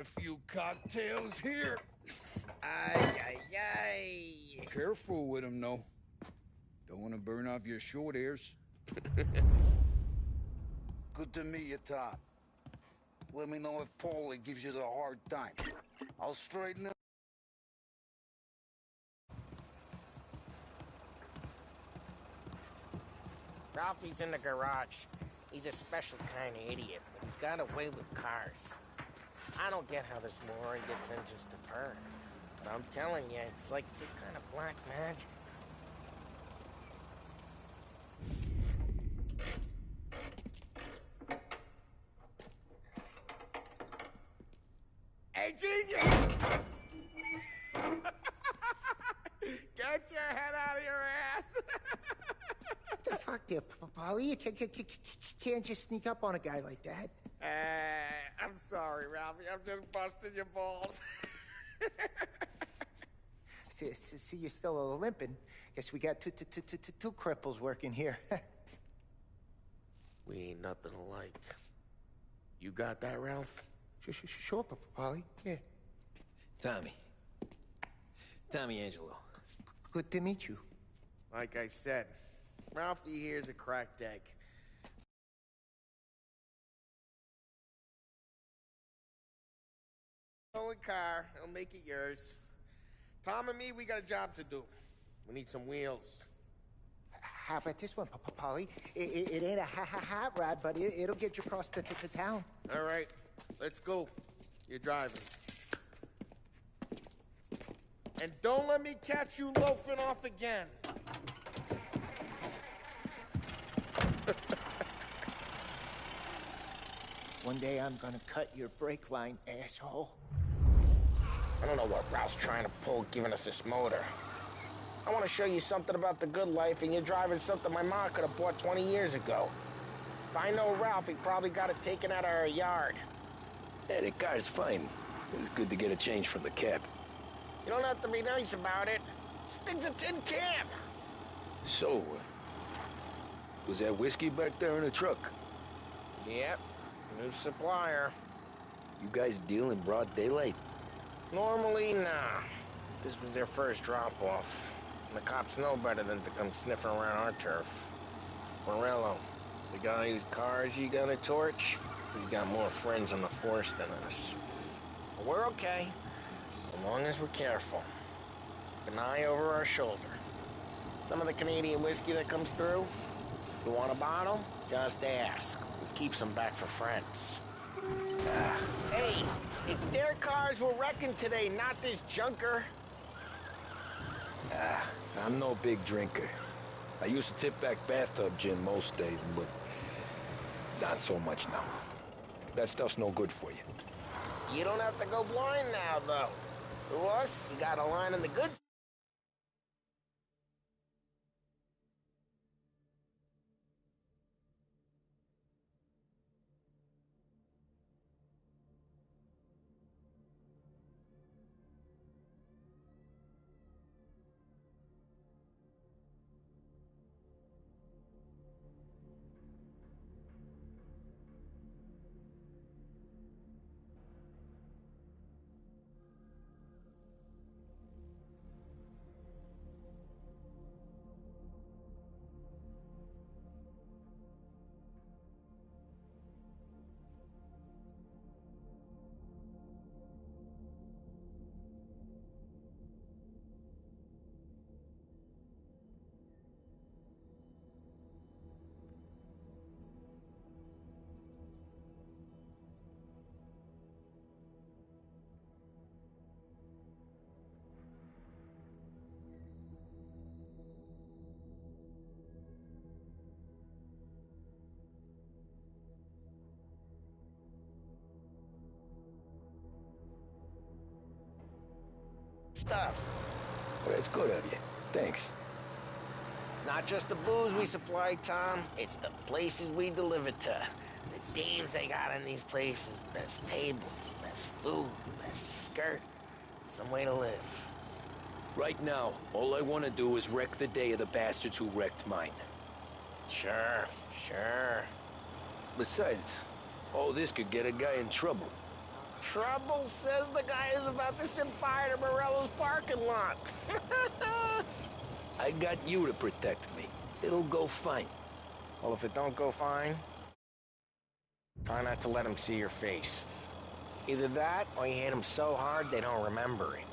A few cocktails here. Ay, ay, ay. Careful with them, though. Don't want to burn off your short hairs. Good to meet you, Tom. Let me know if Paulie gives you the hard time. I'll straighten it. Ralphie's in the garage. He's a special kind of idiot, but he's got a way with cars. I don't get how this moron gets engines to burn. But I'm telling you, it's like some kind of black magic. Hey, genius! Get your head out of your ass! What the fuck there, Polly? You can't just sneak up on a guy like that. I'm sorry, Ralphie. I'm just busting your balls. See, you're still limping. Guess we got two cripples working here. We ain't nothing alike. You got that, Ralph? Sure, Polly. Yeah. Tommy Angelo. Good to meet you. Like I said, Ralphie here's a cracked egg. Stolen car, he'll make it yours. Tom and me, we got a job to do. We need some wheels. How about this one, Polly? It ain't a hot rod, but it'll get you across to town. All right, let's go. You're driving. And don't let me catch you loafing off again. One day I'm gonna cut your brake line, asshole. I don't know what Ralph's trying to pull giving us this motor. I want to show you something about the good life, and you're driving something my mom could have bought 20 years ago. If I know Ralph, he probably got it taken out of our yard. Yeah, the car's fine. It's good to get a change from the cab. You don't have to be nice about it. This thing's a tin can. So, was that whiskey back there in the truck? Yep, new supplier. You guys deal in broad daylight? Normally, nah. This was their first drop-off. And the cops know better than to come sniffing around our turf. Morello, the guy whose cars you got a torch, he's got more friends on the force than us. But we're okay, as long as we're careful. Keep an eye over our shoulder. Some of the Canadian whiskey that comes through, you want a bottle? Just ask. We keep some back for friends. Hey, it's their cars we're wrecking today, not this junker. I'm no big drinker. I used to tip back bathtub gin most days, but not so much now. That stuff's no good for you. You don't have to go blind now, though. To us, you got a line in the good. Stuff. Well, it's good of you. Thanks. Not just the booze we supply, Tom. It's the places we deliver to. The dames they got in these places. Best tables, best food, best skirt. Some way to live. Right now, all I want to do is wreck the day of the bastards who wrecked mine. Sure, sure. Besides, all this could get a guy in trouble. Trouble says the guy is about to set fire to Morello's parking lot. I got you to protect me. It'll go fine. Well, if it don't go fine, try not to let them see your face. Either that, or you hit them so hard they don't remember it.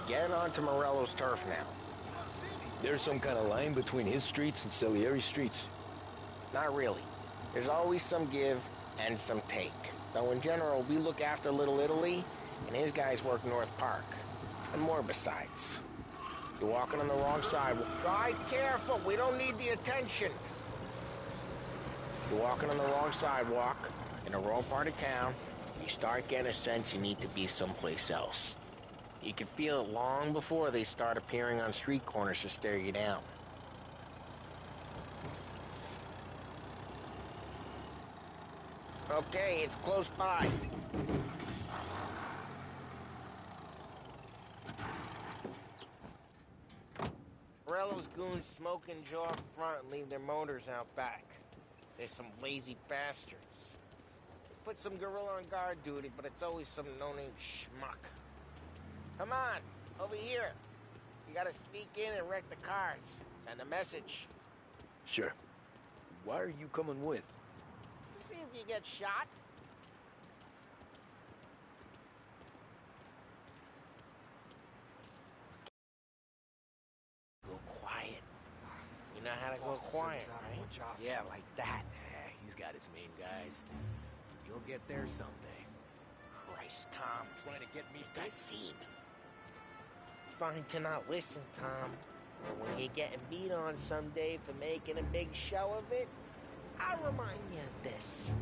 Getting onto Morello's turf now. There's some kind of line between his streets and Salieri's streets. Not really. There's always some give and some take. Though in general, we look after Little Italy, and his guys work North Park. And more besides. You're walking on the wrong side. Try careful, we don't need the attention. You're walking on the wrong sidewalk, in the wrong part of town. You start getting a sense you need to be someplace else. You can feel it long before they start appearing on street corners to stare you down. Okay, it's close by. Morello's goons smoke and jaw up front and leave their motors out back. They're some lazy bastards. They put some gorilla on guard duty, but it's always some no-name schmuck. Come on, over here. You gotta sneak in and wreck the cars. Send a message. Sure. Why are you coming with? To see if you get shot. Go quiet. You know how to go quiet, right? Yeah, like that. He's got his main guys. You'll get there someday. Christ, Tom. Trying to get me got seen. Fine to not listen, Tom. But when you're getting beat on someday for making a big show of it, I'll remind you of this.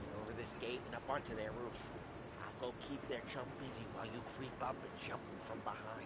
Get over this gate and up onto their roof. I'll go keep their chum busy while you creep up and jump them from behind.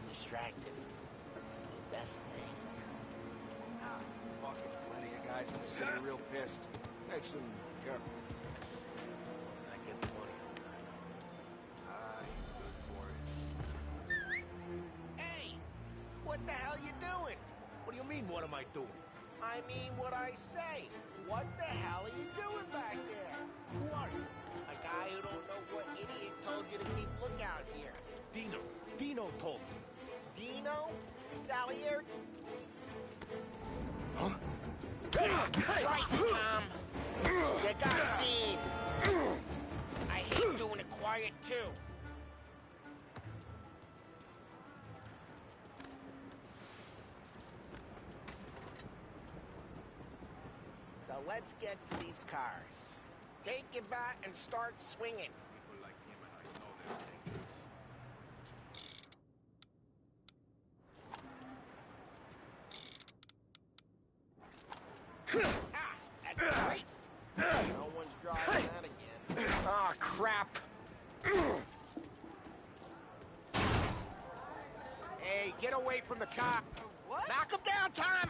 Distracted. It's the best thing. Boss gets plenty of guys in the city real pissed. Makes them careful. As I get the money on that. He's good for it. Hey! What the hell you doing? What do you mean, what am I doing? I mean what I say. What the hell are you doing back there? Who are you? A guy who don't know what idiot told you to keep lookout here. Dino told me. Dino? Salier? Huh? Christ, Tom! You got seen! I hate doing it quiet, too. So let's get to these cars. Take your bat and start swinging. People like him and I know they're dangerous. Ah, that's great. No one's driving that again. Ah, crap. Hey, get away from the car. What? Knock him down, Tom!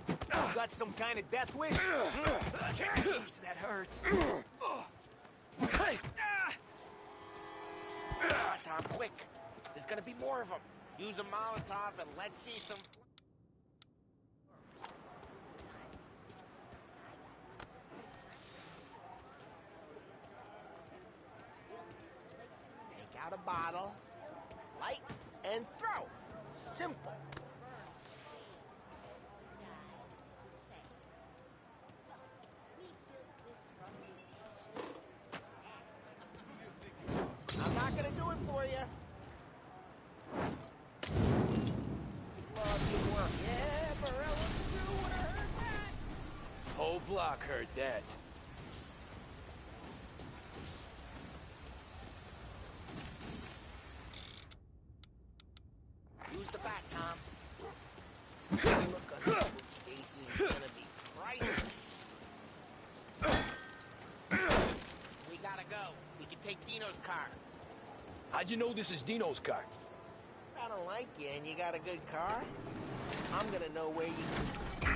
You got some kind of death wish? Jeez, that hurts. Tom, quick. There's gonna be more of them. Use a Molotov and let's see some... Take out a bottle, light, and throw. Simple. I'm not gonna do it for you. Love your work. Yeah, Morello, you would have heard that. Whole block heard that. Use the bat, Tom. The look on these faces is gonna be priceless. We gotta go. We can take Dino's car. How'd you know this is Dino's car? I don't like you and you got a good car. I'm gonna know where you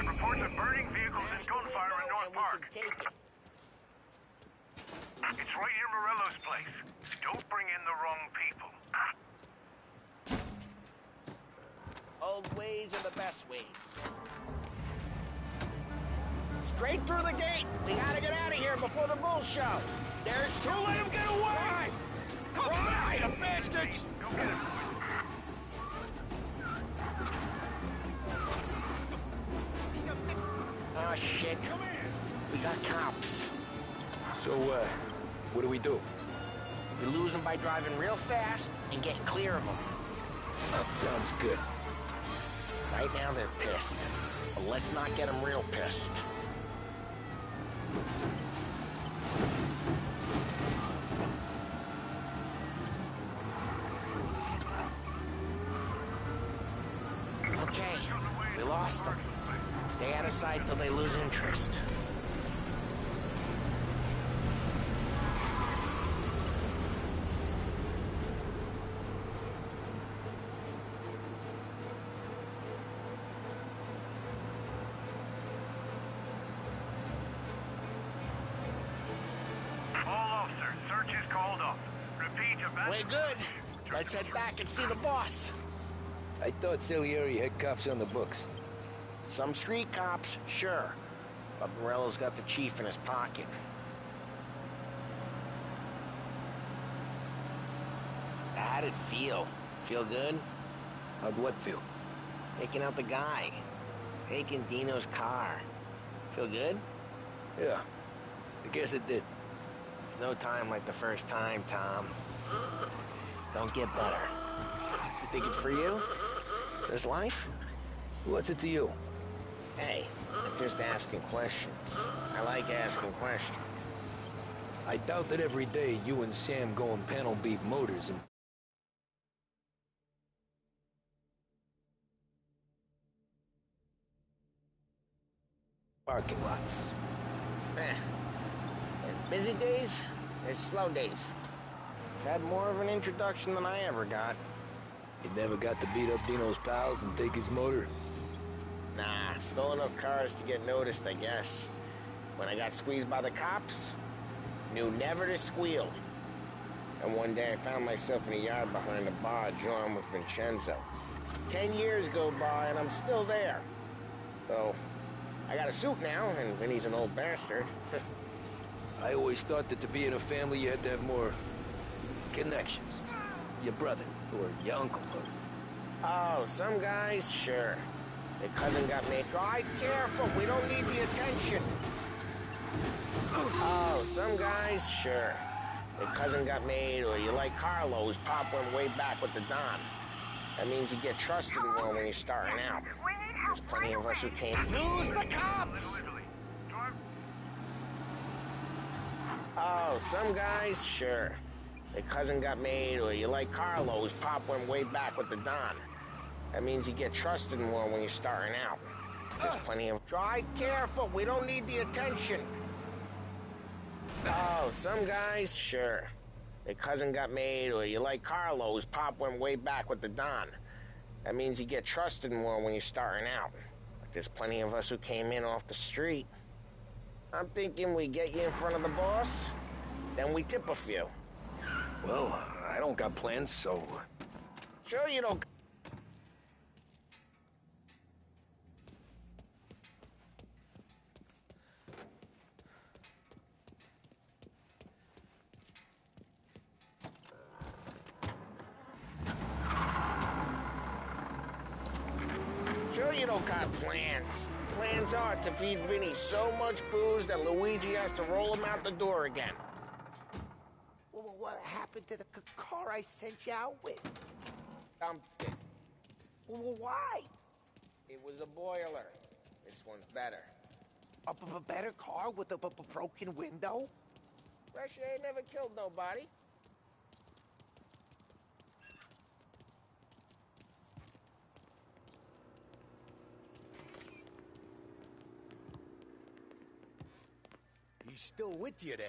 Reports of burning vehicles and gunfire in North Park. Take it. It's right near Morello's place. Don't bring in the wrong people. Old ways are the best ways. Straight through the gate. We gotta get out of here before the bull show. There's... Don't let him get away! Drive, you bastards! Go get him. Oh, shit. Come here! We got cops. So, what do we do? We lose them by driving real fast and getting clear of them. Sounds good. Right now they're pissed. But let's not get them real pissed. Okay, we lost them. Stay out of sight till they lose interest. All officers, search is called off. Repeat, Way good. Let's head back and see the boss. I thought Salieri had cops on the books. Some street cops, sure. But Morello's got the chief in his pocket. How'd it feel? Feel good? How'd what feel? Taking out the guy. Taking Dino's car. Feel good? Yeah, I guess it did. There's no time like the first time, Tom. Don't get better. You think it's for you? This life? What's it to you? Hey, I'm just asking questions. I like asking questions. I doubt that every day you and Sam go and panel beat motors and... parking lots. There's busy days, there's slow days. I've had more of an introduction than I ever got. You never got to beat up Dino's pals and take his motor? Nah, stole enough cars to get noticed, I guess. When I got squeezed by the cops, knew never to squeal. And one day I found myself in a yard behind a bar drawn with Vincenzo. 10 years go by and I'm still there. So, I got a suit now, and Vinny's an old bastard. I always thought that to be in a family you had to have more connections. Your brother, or your uncle, or... Oh, some guys, sure. Their cousin got made. Drive careful, we don't need the attention. Oh, some guys, sure. Their cousin got made, or you like Carlos, Pop went way back with the Don. That means you get trusted more when you're starting out. There's plenty of us who can't lose the cops! Oh, some guys, sure. Their cousin got made, or you like Carlos, Pop went way back with the Don. That means you get trusted more when you're starting out. There's plenty of... Drive careful, we don't need the attention. Oh, some guys, sure. Their cousin got made, or you like Carlos, Pop went way back with the Don. That means you get trusted more when you're starting out. Like there's plenty of us who came in off the street. I'm thinking we get you in front of the boss, then we tip a few. Well, I don't got plans, so... Sure you don't... Sure you don't got plans. Plans are to feed Vinny so much booze that Luigi has to roll him out the door again. Well, what happened to the car I sent you out with? Dumped it. Well, why? It was a boiler. This one's better. A better car with a broken window? Fresh air never killed nobody. He's still with you then?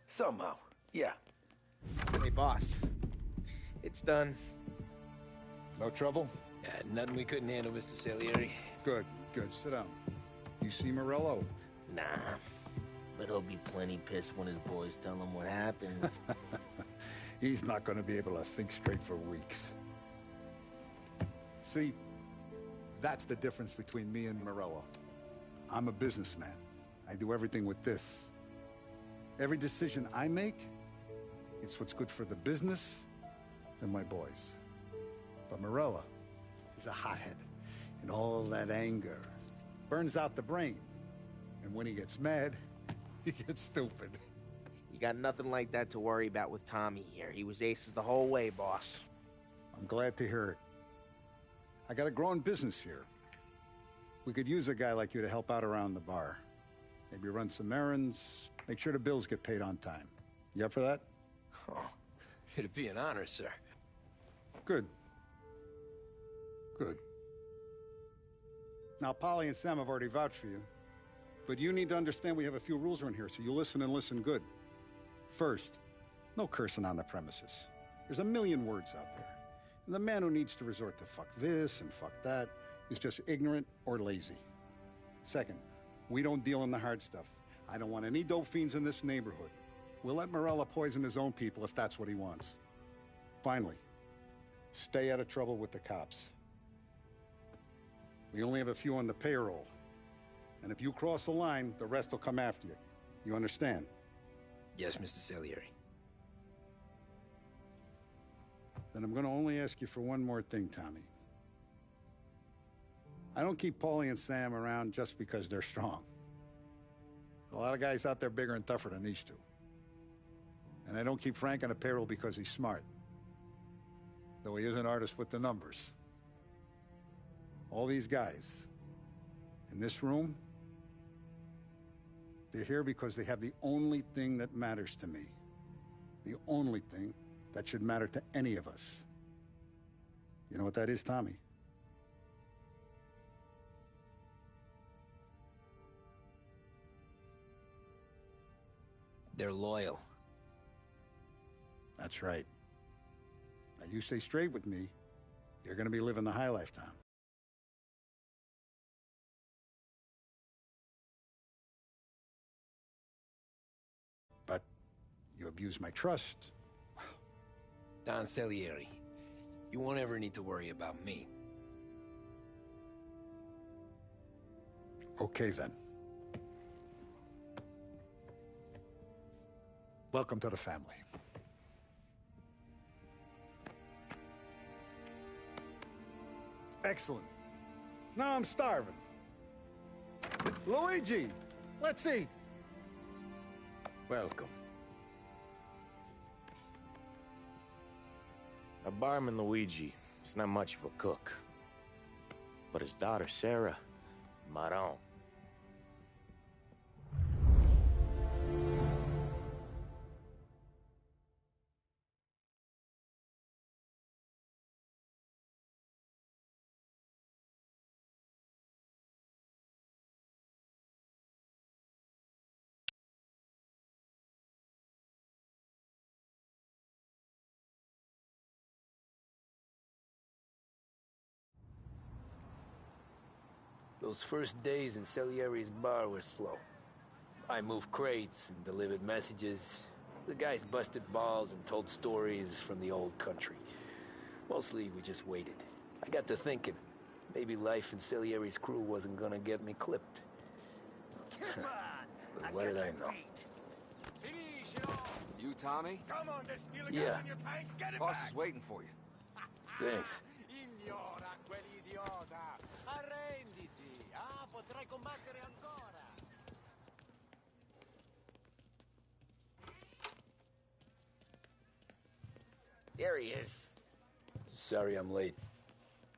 Somehow, yeah. Hey, boss. It's done. No trouble? Nothing we couldn't handle, Mr. Salieri. Good, good. Sit down. You see Morello? Nah. But he'll be plenty pissed when his boys tell him what happened. He's not going to be able to think straight for weeks. See, that's the difference between me and Morello. I'm a businessman. I do everything with this. Every decision I make, it's what's good for the business and my boys. But Morello is a hothead, and all that anger burns out the brain. And when he gets mad, he gets stupid. You got nothing like that to worry about with Tommy here. He was aces the whole way, boss. I'm glad to hear it. I got a growing business here. We could use a guy like you to help out around the bar. Maybe run some errands, make sure the bills get paid on time. You up for that? Oh, it'd be an honor, sir. Good. Good. Now, Polly and Sam have already vouched for you. But you need to understand we have a few rules around here, so you listen and listen good. First, no cursing on the premises. There's a million words out there. And the man who needs to resort to fuck this and fuck that is just ignorant or lazy. Second, we don't deal in the hard stuff. I don't want any dope fiends in this neighborhood. We'll let Morella poison his own people if that's what he wants. Finally, stay out of trouble with the cops. We only have a few on the payroll. And if you cross the line, the rest will come after you. You understand? Yes, Mr. Salieri. Then I'm going to only ask you for one more thing, Tommy. I don't keep Paulie and Sam around just because they're strong. A lot of guys out there bigger and tougher than these two. And I don't keep Frank on a payroll because he's smart. Though he is an artist with the numbers. All these guys in this room, they're here because they have the only thing that matters to me. The only thing that should matter to any of us. You know what that is, Tommy? They're loyal. That's right. Now you stay straight with me, you're gonna be living the high life, Tom. But you abuse my trust. Don Salieri, you won't ever need to worry about me. Okay, then. Welcome to the family. Excellent. Now I'm starving. Luigi, let's eat. Welcome. A barman Luigi is not much of a cook. But his daughter Sarah, Maron. Those first days in Salieri's bar were slow. I moved crates and delivered messages. The guys busted balls and told stories from the old country. Mostly, we just waited. I got to thinking, maybe life in Salieri's crew wasn't gonna get me clipped. But what did I know? You, Tommy? Come on, there's still a Yeah. gas in your tank. Get it Boss back. is waiting for you. Thanks. Ignora quell'idiota. Arrenditi. Ah, potrai combattere ancora. There he is. Sorry I'm late.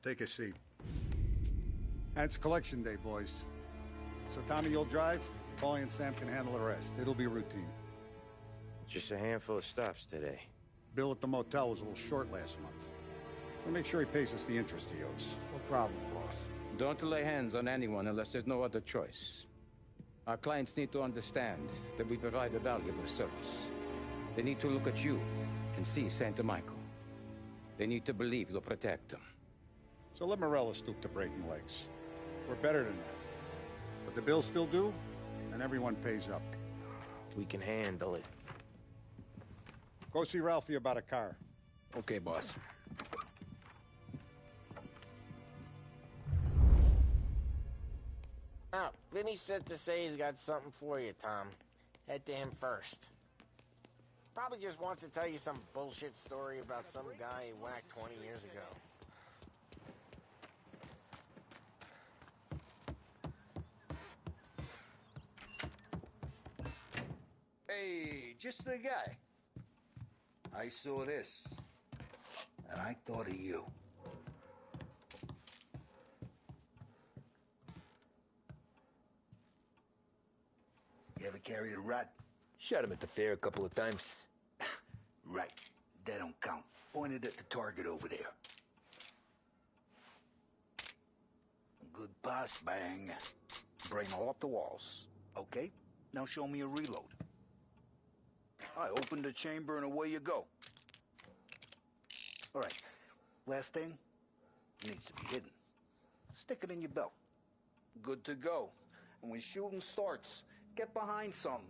Take a seat. And it's collection day, boys. So Tommy, you'll drive. Paulie and Sam can handle the rest. It'll be routine. Just a handful of stops today. Bill at the motel was a little short last month. So make sure he pays us the interest he owes. No problem, boss. Don't lay hands on anyone unless there's no other choice. Our clients need to understand that we provide a valuable service. They need to look at you and see Santa Michael. They need to believe you'll protect them. So let Morella stoop to breaking legs. We're better than that. But the bills still due, and everyone pays up. We can handle it. Go see Ralphie about a car. Okay, boss. Oh, Vinny said to say he's got something for you, Tom. Head to him first. Probably just wants to tell you some bullshit story about some guy he whacked 20 years ago. Hey, just the guy. I saw this, and I thought of you. You ever carried a rat? Shot him at the fair a couple of times. Right. That don't count. Pointed at the target over there. Good pass, bang. Brain off the walls. Okay, now show me a reload. I open the chamber and away you go. All right, last thing needs to be hidden. Stick it in your belt. Good to go. And when shooting starts, get behind something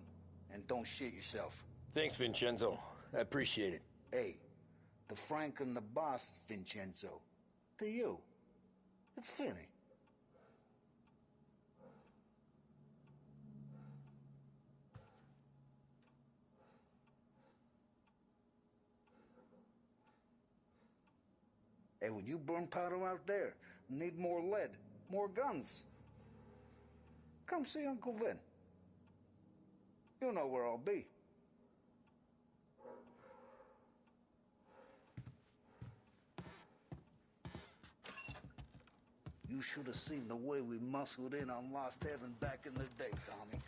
and don't shit yourself. Thanks, Vincenzo. I appreciate it. Hey, the Frank and the boss, Vincenzo. To you, it's Finny. Hey, when you burn powder out there, need more lead, more guns. Come see Uncle Vin. You know where I'll be. You should have seen the way we muscled in on Lost Heaven back in the day, Tommy.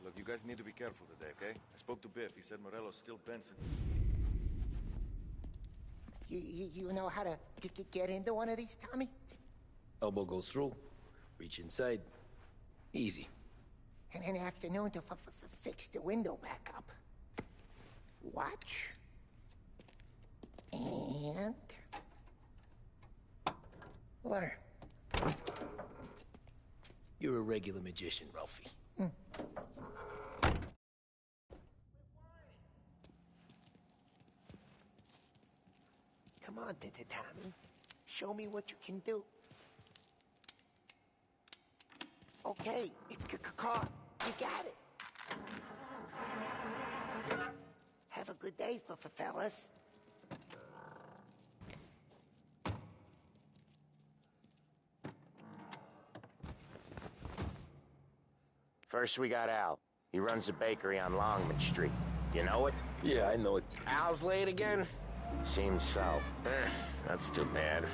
Look, you guys need to be careful today, okay? I spoke to Biff. He said Morello's still Benson. You know how to get into one of these, Tommy? Elbow goes through, reach inside. Easy. And an afternoon to fix the window back up. Watch. And... learn. You're a regular magician, Ralphie. Come on, Tommy. Show me what you can do. Okay, it's caught. You got it. Have a good day, fellas. First we got Al. He runs a bakery on Longman Street. You know it? Yeah, I know it. Al's late again? Seems so. That's too bad.